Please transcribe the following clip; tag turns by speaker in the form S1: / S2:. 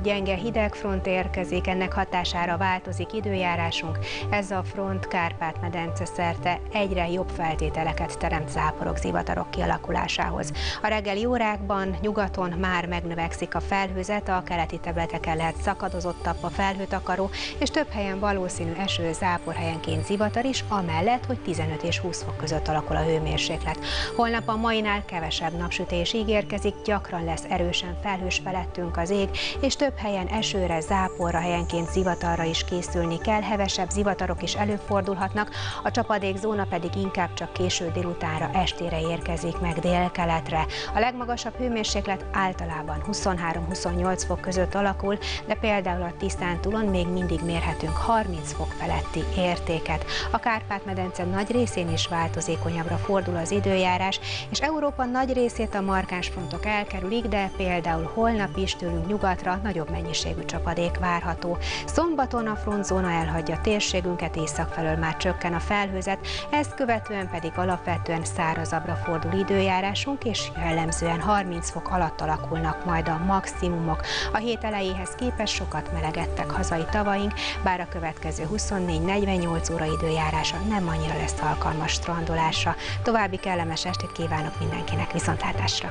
S1: Gyenge hidegfront érkezik, ennek hatására változik időjárásunk. Ez a front Kárpát-medence szerte egyre jobb feltételeket teremt záporok, zivatarok kialakulásához. A reggeli órákban nyugaton már megnövekszik a felhőzet, a keleti területeken lehet szakadozottabb a felhőtakaró, és több helyen valószínű eső, zápor, helyenként zivatar is, amellett, hogy 15 és 20 fok között alakul a hőmérséklet. Holnap a mainál kevesebb napsütés ígérkezik, gyakran lesz erősen felhős felettünk az ég, és több helyen esőre, záporra, helyenként zivatarra is készülni kell, hevesebb zivatarok is előfordulhatnak, a csapadékzóna pedig inkább csak késő délutánra, estére érkezik meg délkeletre. A legmagasabb hőmérséklet általában 23-28 fok között alakul, de például a Tiszántúlon még mindig mérhetünk 30 fok feletti értéket. A Kárpát-medence nagy részén is változékonyabbra fordul az időjárás, és Európa nagy részét a markáns frontok elkerülik, de például holnap is tőlünk nyugatra nagyobb mennyiségű csapadék várható. Szombaton a frontzóna elhagyja térségünket, észak felől már csökken a felhőzet, ezt követően pedig alapvetően szárazabbra fordul időjárásunk, és jellemzően 30 fok alatt alakulnak majd a maximumok. A hét elejéhez képest sokat melegedtek hazai tavaink, bár a következő 24-48 óra időjárása nem annyira lesz alkalmas strandolásra. További kellemes estét kívánok mindenkinek, viszontlátásra!